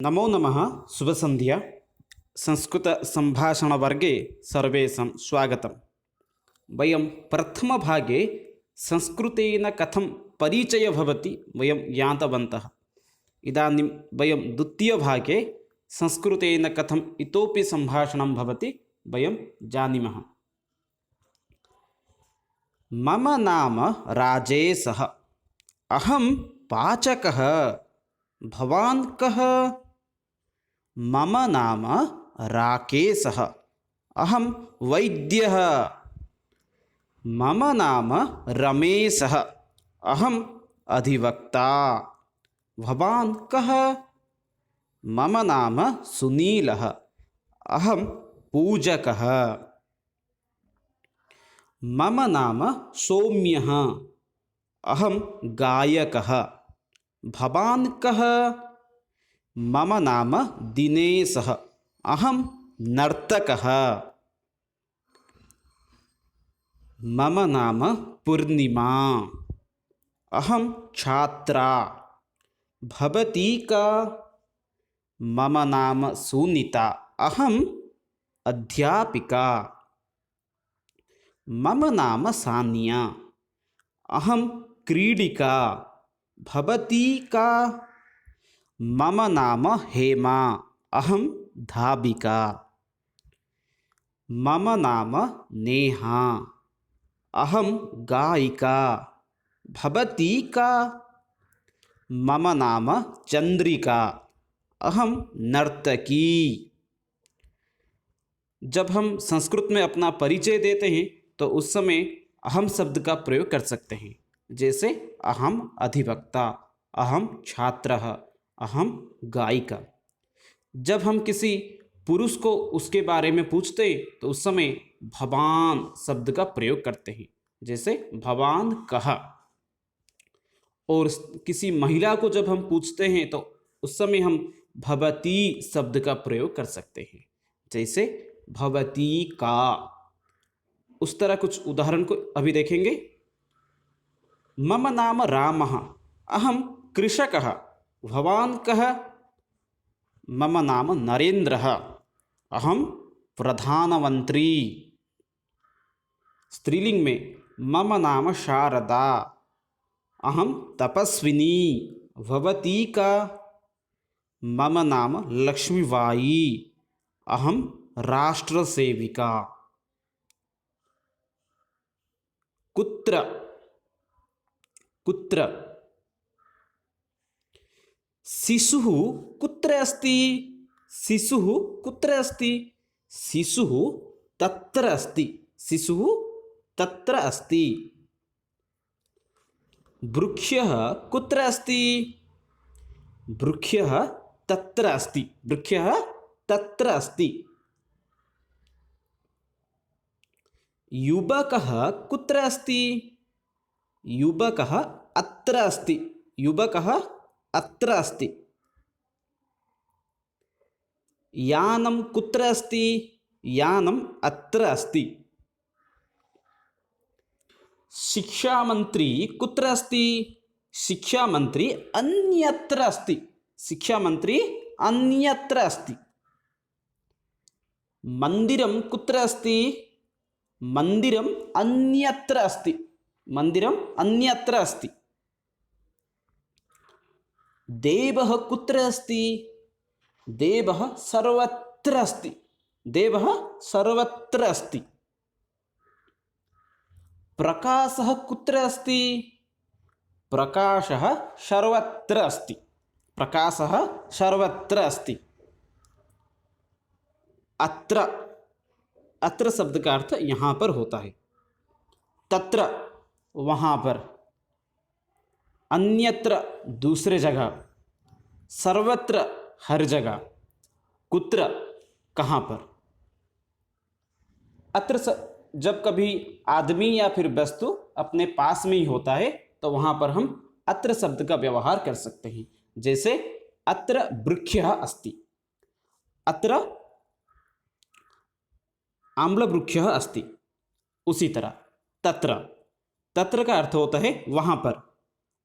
नमो नमः शुभसन्ध्या संस्कृतसम्भाषणवर्गे सर्वेषां स्वागतं। वयं प्रथमभागे संस्कृतेन कथं परिचयः भवति वयं ज्ञातवन्तः। इदानीं वयं द्वितीयभागे संस्कृतेन कथम् इतोपि सम्भाषणं भवति वयं जानीमः। मम नाम राजेशः, अहं पाचकः। भवान् कः? मम नाम राकेशः, अहं वैद्यः। मम नाम रमेशः, अहम् अधिवक्ता। भवान् कः? मम नाम सुनीलः, अहं पूजकः। मम नाम सौम्यः, अहं गायकः। भवान् कः? मम नाम दिनेशः, अहं नर्तकः। मम नाम पूर्णिमा, अहं छात्रा। भवती का? मम नाम सुनीता, अहम् अध्यापिका। मम नाम सानिया, अहं क्रीडिका। भवती का? मम नाम हेमा, अहं धाविका। मम नाम नेहा, अहं गायिका। भवती का? मम नाम चंद्रिका, अहं नर्तकी। जब हम संस्कृत में अपना परिचय देते हैं तो उस समय अहम शब्द का प्रयोग कर सकते हैं। जैसे अहम अधिवक्ता, अहम छात्रः, अहम गायिका। जब हम किसी पुरुष को उसके बारे में पूछते हैं तो उस समय भवान शब्द का प्रयोग करते हैं। जैसे भवान कह। और किसी महिला को जब हम पूछते हैं तो उस समय हम भवती शब्द का प्रयोग कर सकते हैं। जैसे भवती का। उस तरह कुछ उदाहरण को अभी देखेंगे। मम नाम रामः, अहं कृषकः। भवान् कः? मम नाम नरेन्द्रः, अहं प्रधानमंत्री। स्त्रीलिंग में मम नाम शारदा, अहं तपस्विनी। भवती का? मम नाम लक्ष्मीबाई, अहं राष्ट्रसेविका। कुत्र? कुत्र? शिशुः कुत्र अस्ति? शिशुः कुत्र अस्ति? शिशुः तत्र अस्ति। शिशुः तत्र अस्ति। वृक्षः कुत्र अस्ति? वृक्षः तत्र अस्ति। वृक्षः तत्र अस्ति। युवकः कुत्र अस्ति? युवकः अत्र अस्ति। युवकः अत्र अस्ति। यानं कुत्र अस्ति? यानम् अत्र अस्ति। शिक्षामंत्री कुत्र अस्ति? शिक्षामंत्री अन्यत्र अस्ति। शिक्षामंत्री अन्यत्र अस्ति। मंदिरं कुत्र अस्ति? मंदिरम् अन्यत्र अस्ति। मंदिरम् अन्यत्र अस्ति। देवः कुत्र अस्ति? देवः सर्वत्र अस्ति। देवः सर्वत्र अस्ति। प्रकाशः कुत्र अस्ति? प्रकाशः सर्वत्र अस्ति। प्रकाशः सर्वत्र अस्ति। अत्र। अत्र शब्द का अर्थ यहाँ पर होता है। तत्र वहाँ पर। अन्यत्र दूसरे जगह। सर्वत्र हर जगह। कुत्र कहाँ पर। अत्र जब कभी आदमी या फिर वस्तु अपने पास में ही होता है तो वहाँ पर हम अत्र शब्द का व्यवहार कर सकते हैं। जैसे अत्र वृक्षः अस्ति। अत्र आम्लवृक्षः अस्ति। उसी तरह तत्र। तत्र का अर्थ होता है वहाँ पर।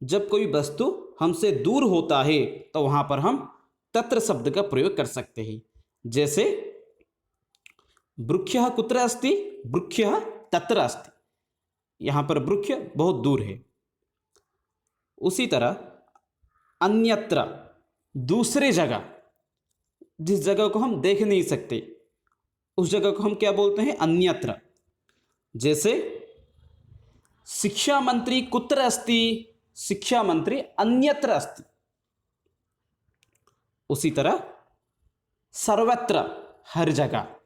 जब कोई वस्तु हमसे दूर होता है तो वहाँ पर हम तत्र शब्द का प्रयोग कर सकते हैं। जैसे वृक्षः कुत्र अस्ति, वृक्षः तत्र अस्ति। यहाँ पर वृक्ष बहुत दूर है। उसी तरह अन्यत्र, दूसरे जगह, जिस जगह को हम देख नहीं सकते उस जगह को हम क्या बोलते हैं, अन्यत्र। जैसे शिक्षा मंत्री कुत्र अस्ति, शिक्षा मंत्री अन्यत्र अस्ति। उसी तरह सर्वत्र, हर जगह,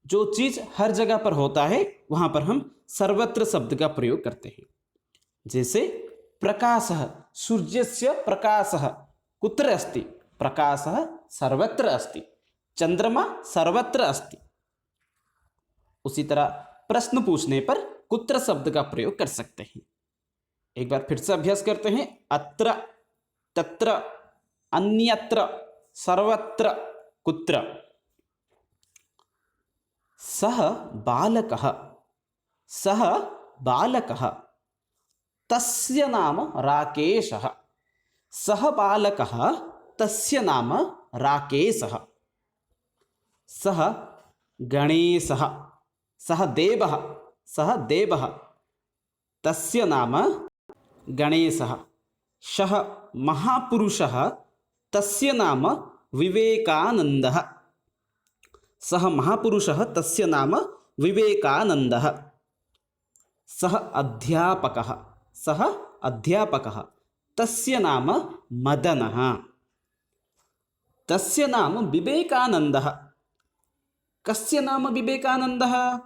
जो चीज हर जगह पर होता है वहां पर हम सर्वत्र शब्द का प्रयोग करते हैं। जैसे प्रकाशः, सूर्यस्य प्रकाशः कुत्र अस्ति, प्रकाशः सर्वत्र अस्ति, चंद्रमा सर्वत्र अस्ति। उसी तरह प्रश्न पूछने पर कुत्र शब्द का प्रयोग कर सकते हैं। एक बार फिर से अभ्यास करते हैं। अत्र, तत्र, अन्यत्र, सर्वत्र, कुत्र। सः बालकः, सः बालकः, तस्य नाम राकेशः, सः बालकः, तस्य नाम राकेशः। सः गणेशः, सः देवः, सः देवः, तस्य नाम गणेशः। सः महापुरुषः, तस्य नाम विवेकानन्दः, सः महापुरुषः, तस्य नाम विवेकानन्दः। सः अध्यापकः, सः अध्यापकः, तस्य नाम मदनः, तस्य नाम विवेकानन्दः। कस्य नाम विवेकानन्दः,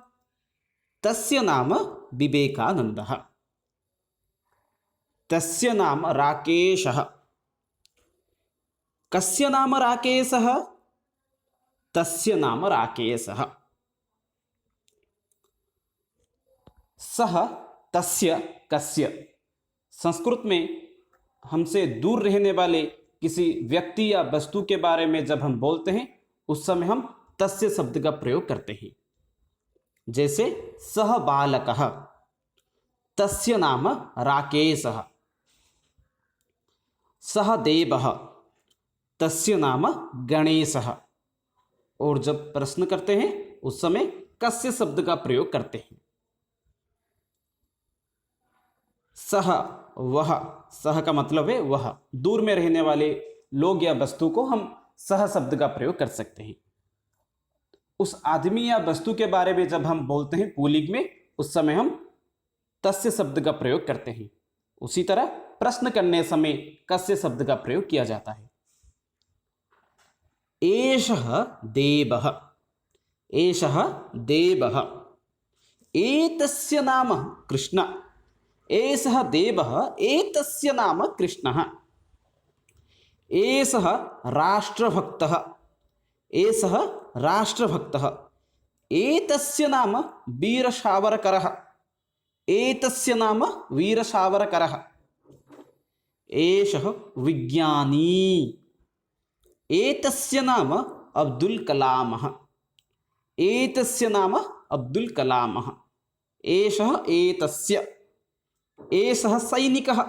तस्य नाम विवेकानन्दः। तस्य नाम राकेशः, कस्य नाम राकेशः, तस्य नाम राकेशः। सः, तस्य, कस्य। संस्कृत में हमसे दूर रहने वाले किसी व्यक्ति या वस्तु के बारे में जब हम बोलते हैं उस समय हम तस्य शब्द का प्रयोग करते हैं। जैसे सः बालकः, तस्य नाम राकेशः। सः देवः, तस्य नाम गणेशः। और जब प्रश्न करते हैं उस समय कस्य शब्द का प्रयोग करते हैं। सह, वह, सह का मतलब है वह, दूर में रहने वाले लोग या वस्तु को हम सह शब्द का प्रयोग कर सकते हैं। उस आदमी या वस्तु के बारे में जब हम बोलते हैं पुल्लिंग में उस समय हम तस्य शब्द का प्रयोग करते हैं। उसी तरह प्रश्न करने समय कस्य शब्द का प्रयोग किया जाता है। एषः देवः, एषः देवः, एतस्य नाम कृष्ण, एषः देवः, एतस्य नाम कृष्णः। एषः राष्ट्रभक्तः, एषः राष्ट्रभक्तः, एतस्य नाम वीरसावरकरः, एतस्य नाम वीरसावरकरः। एषः विज्ञानी, एतस्य नाम अब्दुल कलामः, एतस्य नाम अब्दुल कलामः। एषः एतस्य, एषः सैनिकः,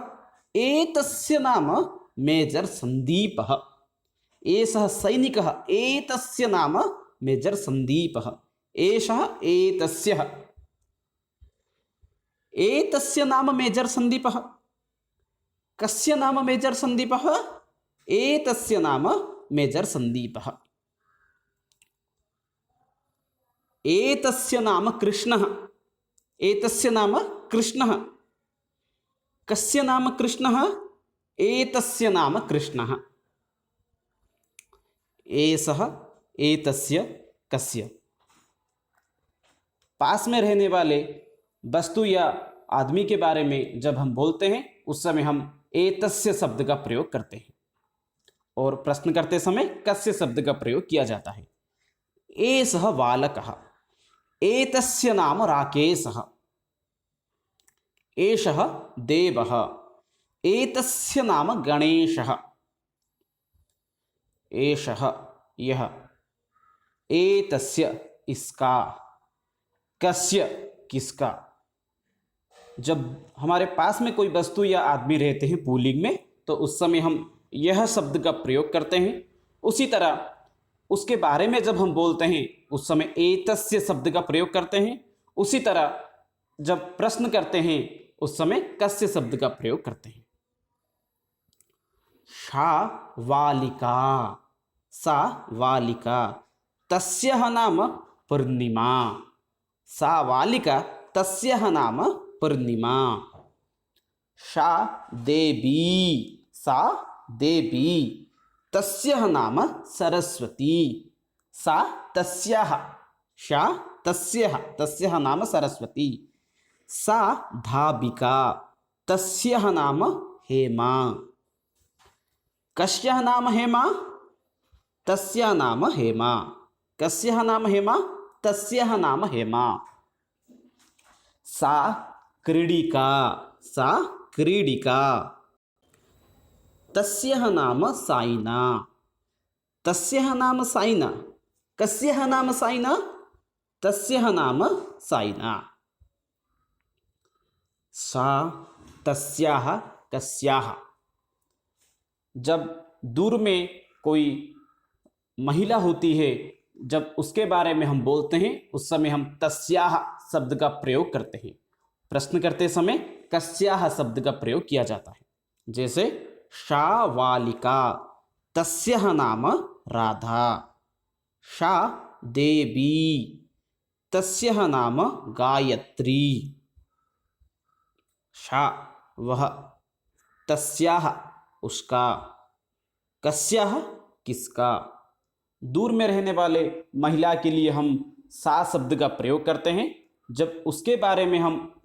एतस्य नाम मेजर संदीपः। एषः सैनिकः, एतस्य नाम मेजर संदीपः। एषः एतस्यः, एतस्य नाम मेजर संदीपः। कस्य नाम मेजर संदीपः, एतस्य नाम मेजर संदीपः। एतस्य नाम कृष्णः, एतस्य नाम कृष्णः। कस्य नाम कृष्णः, एतस्य नाम कृष्णः। एषः, एतस्य, कस्य। पास में रहने वाले वस्तु या आदमी के बारे में जब हम बोलते हैं उस समय हम एतस्य शब्द का प्रयोग करते हैं और प्रश्न करते समय कस्य शब्द का प्रयोग किया जाता है। एषः बालकः, एतस्य नाम राकेशः। एषः देवः, एतस्य नाम गणेशः। एषः, यह, एतस्य, इसका, कस्य, किसका। जब हमारे पास में कोई वस्तु या आदमी रहते हैं पुल्लिंग में तो उस समय हम यह शब्द का प्रयोग करते हैं। उसी तरह उसके बारे में जब हम बोलते हैं उस समय एतस्य शब्द का प्रयोग करते हैं। उसी तरह जब प्रश्न करते हैं उस समय कस्य शब्द का प्रयोग करते हैं। सा वालिका, सा वालिका, तस्यः नाम पूर्णिमा। सा वालिका, तस्यः नाम पूर्णिमा। सा देवी, सा देवी, तस्यः नाम सरस्वती। सा तस्याः, सा तस्यः, तस्यः नाम सरस्वती। सा धाबिका, तस्यः नाम हेमा। कस्यः नाम हेमा? तस्यः नाम हेमा। कस्यः नाम हेमा? तस्यः नाम हेमा। सा क्रीडिका, सा क्रीडिका, तस्यः नाम साइना। तस्यः नाम साइना। कस्यः नाम साइना? तस्यः नाम साइना। सा तस्याः कस्याः, जब दूर में कोई महिला होती है, जब उसके बारे में हम बोलते हैं उस समय हम तस्याः शब्द का प्रयोग करते हैं। प्रश्न करते समय कस्याः शब्द का प्रयोग किया जाता है। जैसे सा वालिका, तस्यः नाम राधा। सा देवी, तस्यः नाम गायत्री। सा वह, तस्याः उसका, कस्याः किसका। दूर में रहने वाले महिला के लिए हम सा शब्द का प्रयोग करते हैं। जब उसके बारे में हम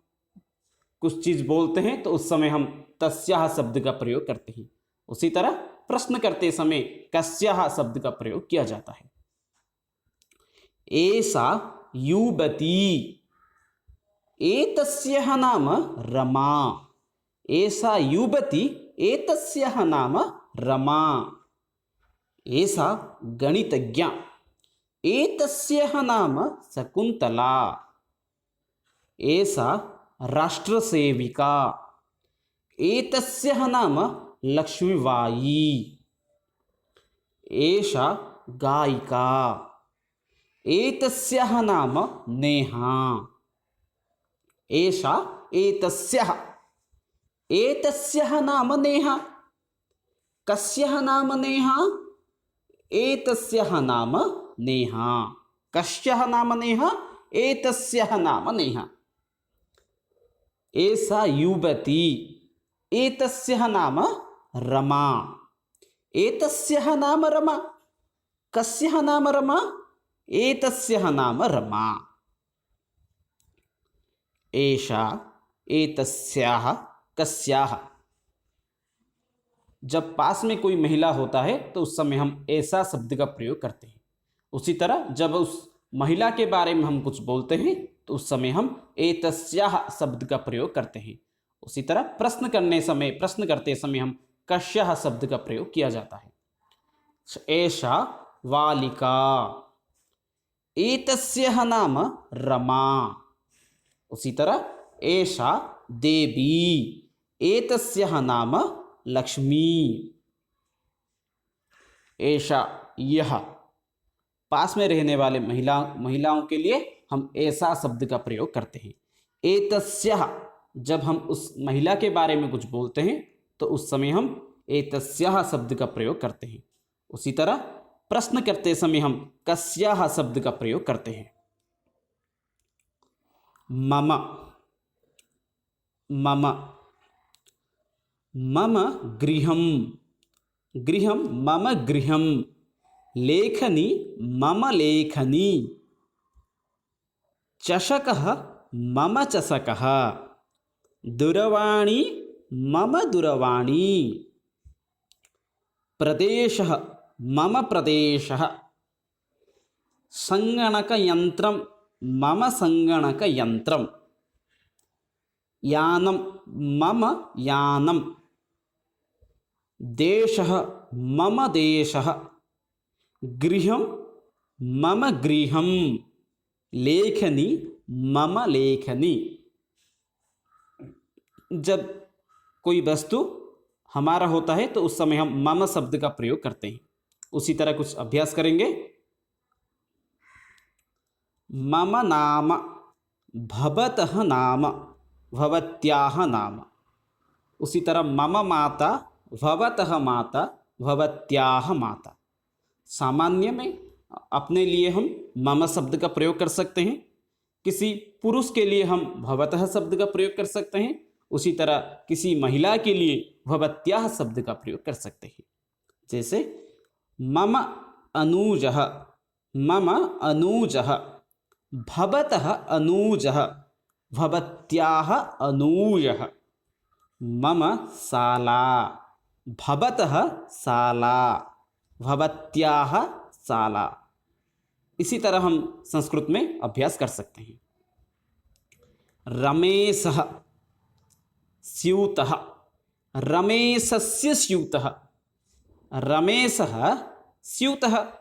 कुछ चीज़ बोलते हैं तो उस समय हम तस्याः शब्द का प्रयोग करते हैं। उसी तरह प्रश्न करते समय कस्याः शब्द का प्रयोग किया जाता है। एषा युवती, एतस्याः नाम रमा। एषा युवती, एतस्याः नाम रमा। एषा गणितज्ञा, एतस्याः नाम शकुन्तला। एषा राष्ट्रसेविका, एतस्याः नाम लक्ष्मीबाई। एषा गायिका, एतस्याः नाम नेहा। एषा एतस्याः, एतस्याः नाम नेहा। कस्याः नाम नेहा? एतस्याः नाम नेहा। कस्याः नाम नेहा? एतस्याः नाम नेहा। एषा युवती, एतस्याः नाम रमा। एतस्याः नाम रमा। कस्याः नाम रमा? एतस्याः नाम रमा। एषा एतस्याः कस्याः, जब पास में कोई महिला होता है तो उस समय हम ऐसा शब्द का प्रयोग करते हैं। उसी तरह जब उस महिला के बारे में हम कुछ बोलते हैं तो उस समय हम एतस्याः शब्द का प्रयोग करते हैं। उसी तरह प्रश्न करते समय हम कस्याः शब्द का प्रयोग किया जाता है। एषा वालिका, एतस्याः नाम रमा। उसी तरह एषा देवी, एतस्याः नाम लक्ष्मी। ऐसा यह, पास में रहने वाले महिलाओं के लिए हम ऐसा शब्द का प्रयोग करते हैं। एतस्याः, जब हम उस महिला के बारे में कुछ बोलते हैं तो उस समय हम एतस्याः शब्द का प्रयोग करते हैं। उसी तरह प्रश्न करते समय हम कस्याः शब्द का प्रयोग करते हैं। मम, मम, मम गृहं, गृहं मम गृहं। लेखनी मम लेखनी। चषकः मम चषकः। दूरवाणी मम दूरवाणी। प्रदेशः मम प्रदेशः। संगणकयन्त्रं मम संगणकयन्त्रं। यानं मम यानं। देशः मम देशः। गृहं मम गृहं। लेखनी मम लेखनी। जब कोई वस्तु हमारा होता है तो उस समय हम मम शब्द का प्रयोग करते हैं। उसी तरह कुछ अभ्यास करेंगे। मम नाम, भवतः नाम, भवत्याः नाम। उसी तरह मम माता, भवतः माता, भवत्याः माता। सामान्य में अपने लिए हम मम शब्द का प्रयोग कर सकते हैं। किसी पुरुष के लिए हम भवतः शब्द का प्रयोग कर सकते हैं। उसी तरह किसी महिला के लिए भवत्याः शब्द का प्रयोग कर सकते हैं। जैसे मम अनुजः, मम अनुजः, भवतः अनुजः, भवत्याः अनुजः। मम शाला, भवतः शाला, भवत्याः शाला। इसी तरह हम संस्कृत में अभ्यास कर सकते हैं। रमेशः स्यूतः, रमेशस्य स्यूतः, रमेशः स्यूतः,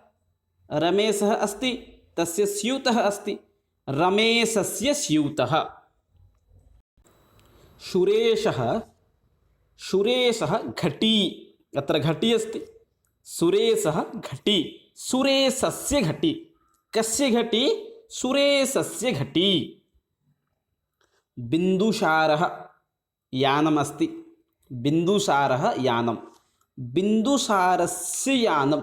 रमेशः अस्ति तस्य स्यूतः अस्ति, रमेशस्य स्यूतः। सुरेशः, सुरेशः घटी, अत्र घटी अस्ति, सुरेशः घटी, सुरेशस्य घटी। कस्य घटी? सुरेशस्य घटी। बिन्दुसारः यानम् अस्ति, बिन्दुसारः यानं, बिन्दुसारस्य यानं।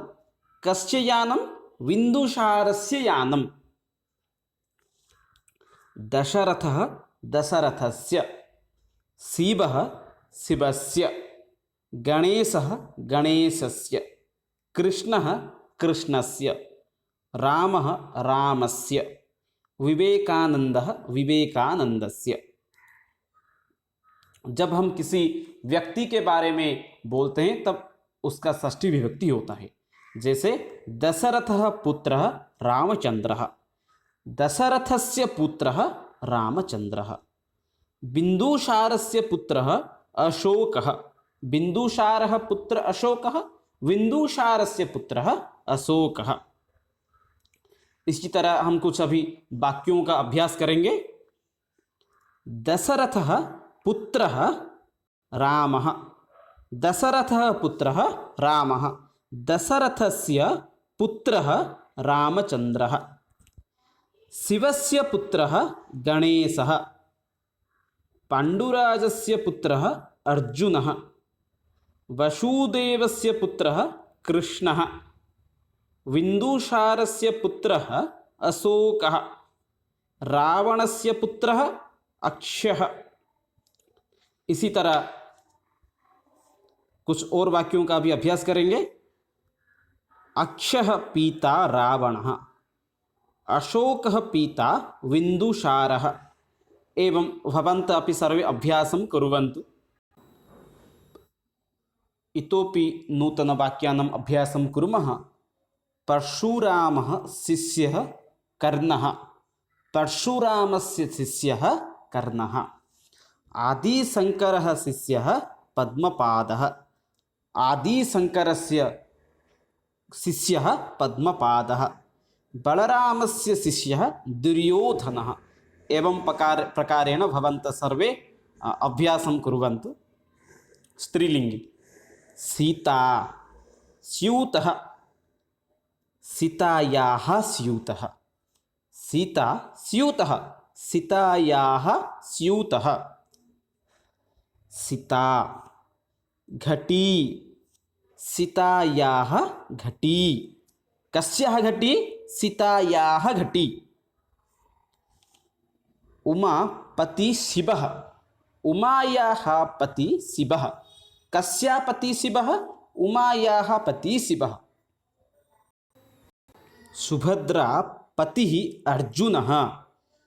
कस्य यानं? बिन्दुसारस्य यानं। दशरथः दशरथस्य, शिवः शिवस्य, गणेशः गणेशस्य, कृष्णः कृष्णस्य, रामः रामस्य, विवेकानंदः विवेकानंदस्य। जब हम किसी व्यक्ति के बारे में बोलते हैं तब उसका षष्ठी विभक्ति होता है। जैसे दशरथः पुत्रः रामचंद्रः, दशरथस्य पुत्रः रामचंद्रः। बिन्दुसारस्य पुत्रः अशोकः, बिन्दुसारः पुत्र अशोकः, बिन्दुसारस्य पुत्रः अशोकः। इसी तरह हम कुछ अभी वाक्यों का अभ्यास करेंगे। दशरथः पुत्रः रामः, दशरथः पुत्रः रामः, दशरथस्य पुत्रः रामचंद्रः, शिवस्य पुत्रः गणेशः, पाण्डुराजस्य पुत्रः अर्जुनः, वसुदेवस्य पुत्रः कृष्णः, बिन्दुसारस्य पुत्रः अशोकः, रावणस्य पुत्रः अक्षयः। इसी तरह कुछ और वाक्यों का भी अभ्यास करेंगे। अक्षयः पीता रावणः, अशोकः पीता बिन्दुसारः। एवं भवन्तः अपि सर्वे अभ्यासं कुर्वन्तु। इतोपि नूतनवाक्यानाम् अभ्यासं कुर्मः। परशुरामः शिष्यः कर्णः, परशुरामस्य शिष्यः कर्णः। आदिशङ्करः शिष्यः पद्मपादः, आदिशङ्करस्य शिष्यः पद्मपादः। बलरामस्य शिष्यः दुर्योधनः। एवं प्रकारेण भवन्तः सर्वे अभ्यासं कुर्वन्तु। स्त्रीलिङ्गि सीता स्यूतः, सीतायाः स्यूतः, सीता स्यूतः, सीतायाः स्यूतः। सीता घटी, सीतायाः घटी। कस्याः घटी? सीतायाः घटी। उमा पति शिवः, उमायाः पति शिवः। कस्या पति शिवः? उमायाः पति शिवः। सुभद्रा पतिः अर्जुनः,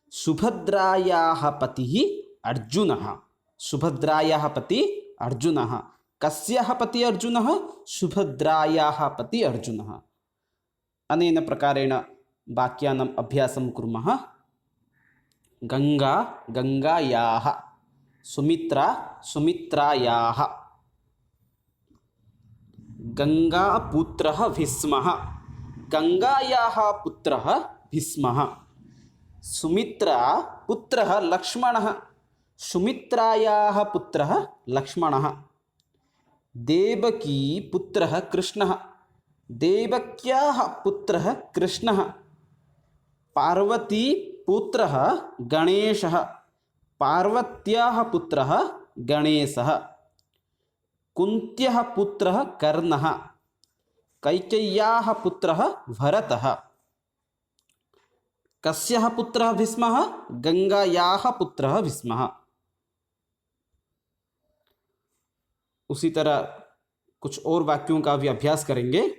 सुभद्रायाः पतिः अर्जुनः, सुभद्रायाः पति अर्जुनः। कस्याः पति अर्जुनः? सुभद्रायाः पति अर्जुनः। अनेन प्रकारेण वाक्यानाम् अभ्यासं कुर्मः। गंगा गंगायाः, सुमित्रा सुमित्रायाः, गंगापुत्रः भीष्मः, गंगायाः पुत्रः भीष्मः। सुमित्रा पुत्रः लक्ष्मणः, सुमित्रायाः पुत्रः लक्ष्मणः। देवकी पुत्रः कृष्णः, देवक्याः पुत्रः कृष्णः। पार्वती पुत्रः गणेशः, पार्वत्याः पुत्रः गणेशः। कुन्त्याः पुत्रः कर्णः, कैकेय्याः पुत्रः भरतः। कस्याः पुत्रः भीष्मः, गंगायाः पुत्रः भीष्मः। उसी तरह कुछ और वाक्यों का भी अभ्यास करेंगे।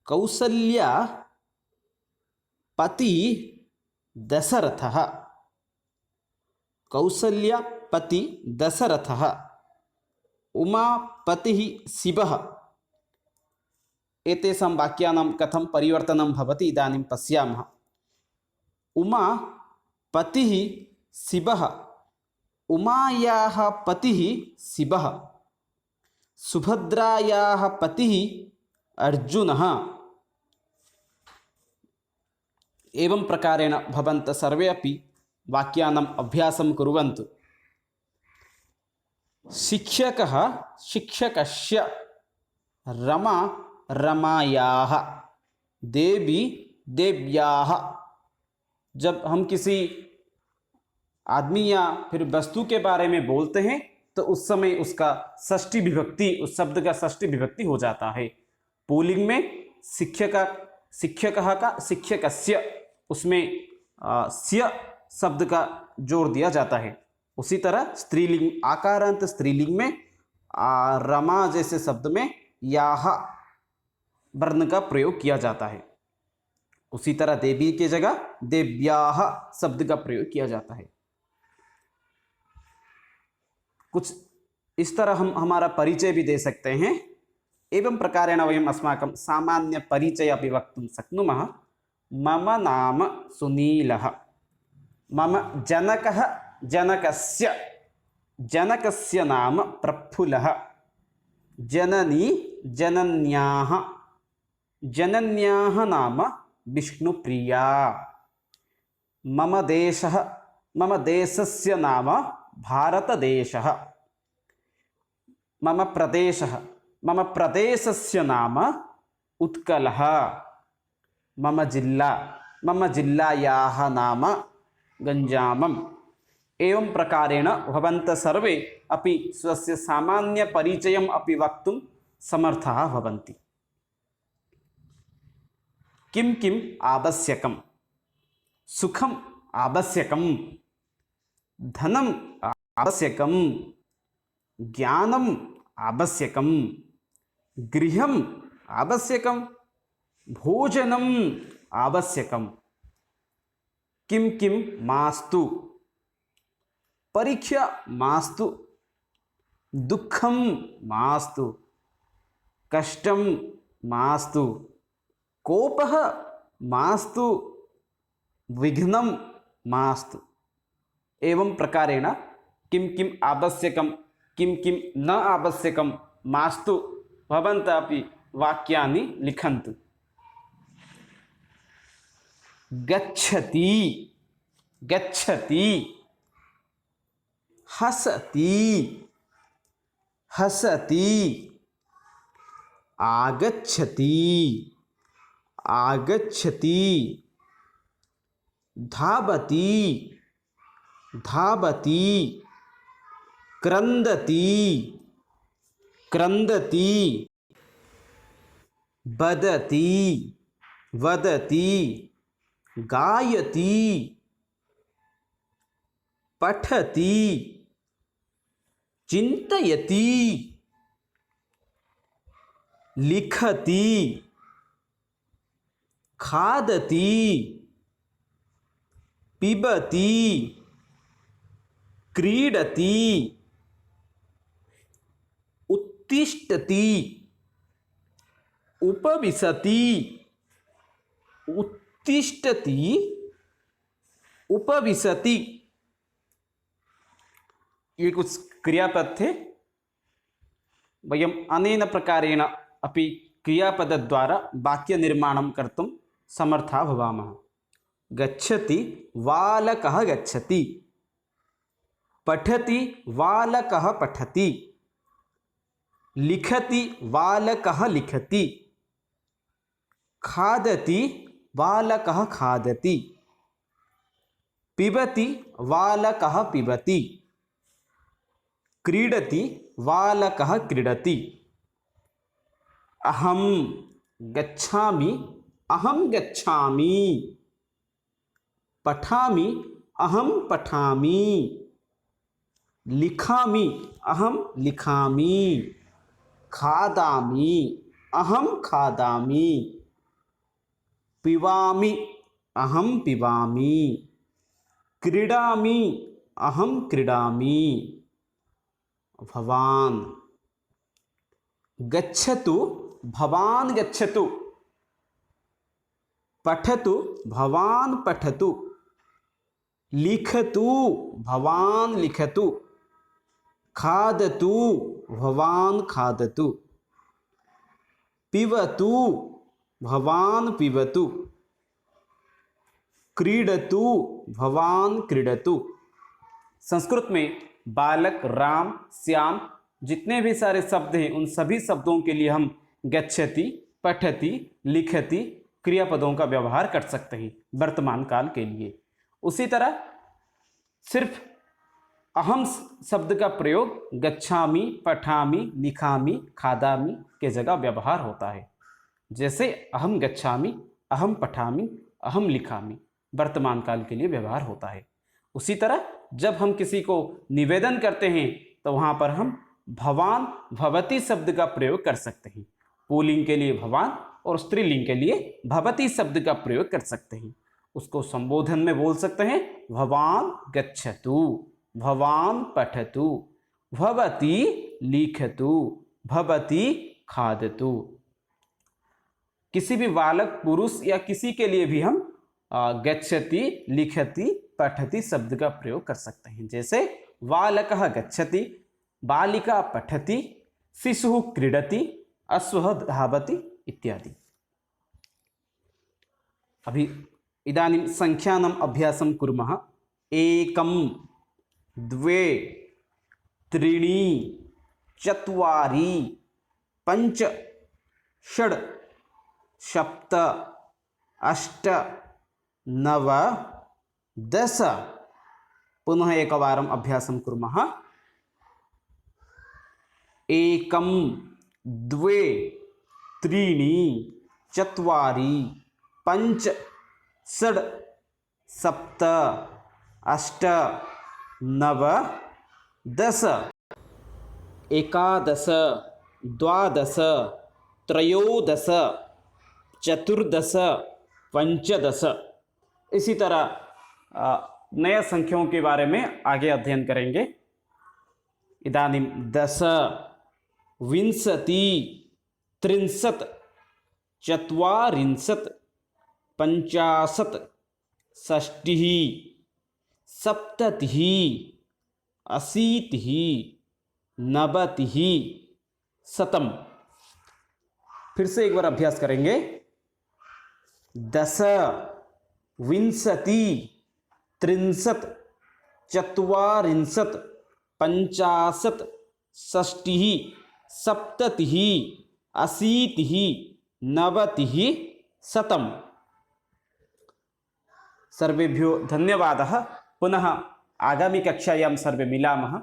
कौसल्या पति दशरथः, कौसल्या पति दशरथः। उमापतिः शिवः। एतेषां वाक्यानां कथं परिवर्तनं भवति इदानीं पश्यामः। उमा पतिः शिवः, उमायाः पतिः शिवः। सुभद्रायाः पतिः अर्जुनः। एवं प्रकारेण भवन्तः सर्वे अपि वाक्यानाम् अभ्यासं कुर्वन्तु। शिक्षकः शिक्षकस्य, रमा रमायाः, देवी देव्याः। जब हम किसी आदमी या फिर वस्तु के बारे में बोलते हैं तो उस समय उसका षष्ठी विभक्ति, उस शब्द का षष्ठी विभक्ति हो जाता है। पुल्लिंग में शिक्षक, शिक्षकः का शिक्षकस्य, उसमें स्य शब्द का जोड़ दिया जाता है। उसी तरह स्त्रीलिंग, आकारांत स्त्रीलिंग में रमा जैसे शब्द में याह वर्ण का प्रयोग किया जाता है। उसी तरह देवी के जगह देव्याह शब्द का प्रयोग किया जाता है। कुछ इस तरह हम हमारा परिचय भी दे सकते हैं। एवं प्रकारेण वयम् अस्माकं सामान्य परिचय अपि वक्तुं शक्नुमः। मम नाम सुनीलः, मम जनकः जनकस्य, जनकस्य नाम प्रफुल्लः। जननी जनन्याः, जनन्याः नाम विष्णुप्रिया। मम देशः, मम देशस्य नाम भारतदेशः। मम प्रदेशः, मम प्रदेशस्य नाम उत्कलः। मम जिल्ला, मम जिल्लायाः नाम गञ्जामम्। एवं प्रकारेण भवन्तः सर्वे अपि स्वस्य सामान्यपरिचयम् अपि वक्तुं समर्थाः भवन्ति। किं किम् आवश्यकं? सुखम् आवश्यकं, धनम् आवश्यकं, ज्ञानम् आवश्यकं, गृहम् आवश्यकं, भोजनम् आवश्यकं। किं किं मास्तु? परीक्षा मास्तु, दुःखं मास्तु, कष्टं मास्तु, कोपः मास्तु, विघ्नं मास्तु। एवं प्रकारेण किं किम् आवश्यकं, किं किं न आवश्यकं मास्तु भवन्तः अपि वाक्यानि लिखन्तु। गच्छति, गच्छति। हसति, हसति। आगच्छति, आगच्छति। धावति, धावति। क्रन्दति, क्रन्दति। वदति, वदति। गायति, पठति। चिन्तयति, लिखति। खादति, पिबति। क्रीडति, उत्तिष्ठति। उपविशति, उत्तिष्ठति। उपविशति। ये कुछ क्रियापद थे। वयम् अनेन प्रकारेण अपि क्रियापदद्वारा वाक्यनिर्माणं कर्तुं समर्थाः भवामः। गच्छति, बालकः गच्छति। पठति, बालकः पठति। लिखति बालकः लिखति, खादति बालकः खादति, पिबति बालकः पिबति, क्रीडति बालकः क्रीडति, अहं गच्छामि अहं गच्छामि, पठामि अहं पठामि, लिखामि अहं लिखामि, खादामि अहं खादामि, पिबामि अहं पिबामि, क्रीडामि अहं क्रीडामि। भवान् गच्छतु भवान् गच्छतु, पठतु भवान् पठतु, लिखतु भवान् लिखतु, खादतु भवान् खादतु, पिबतु भवान् पिबतु, क्रीडतु भवान् क्रीडतु। संस्कृत में बालक, राम, श्याम जितने भी सारे शब्द हैं उन सभी शब्दों के लिए हम गच्छति, पठति, लिखति क्रियापदों का व्यवहार कर सकते हैं वर्तमान काल के लिए। उसी तरह सिर्फ अहम शब्द का प्रयोग गच्छामि, पठामि, लिखामि, खादामि के जगह व्यवहार होता है। जैसे अहम गच्छामि, अहम पठामि, अहम लिखामि वर्तमान काल के लिए व्यवहार होता है। उसी तरह जब हम किसी को निवेदन करते हैं तो वहाँ पर हम भवान, भवती शब्द का प्रयोग कर सकते हैं। पुल्लिंग के लिए भवान और स्त्रीलिंग के लिए भवती शब्द का प्रयोग कर सकते हैं। उसको संबोधन में बोल सकते हैं भवान गच्छतु, भवान पठतु, भवती लिखतु, भवती खादतु। किसी भी बालक, पुरुष या किसी के लिए भी हम गच्छति, लिखति, पठति शब्द का प्रयोग कर सकते हैं। जैसे बालकः गच्छति, बालिका पठति, शिशुः क्रीडति, अश्वः धावति इत्यादि। अभी इदानीं संख्यानाम् अभ्यासं कुर्मः। 1 2 3 4 5 6 7 8 9 10। पुनः एकवारम् अभ्यासं कुर्मः। 1 2 3 4 5 6 7 8 9 10। 11 12 13 14 15। इसी तरह नए संख्याओं के बारे में आगे अध्ययन करेंगे। इदानीं 10 20 30 40 50 60 70 80 90 100। फिर से एक बार अभ्यास करेंगे। 10 20 30 40 50 60 70 80 90 100। सर्वेभ्यो धन्यवादः। पुनः आगामी कक्षायां सर्वे मिलामः।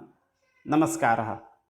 नमस्कारः।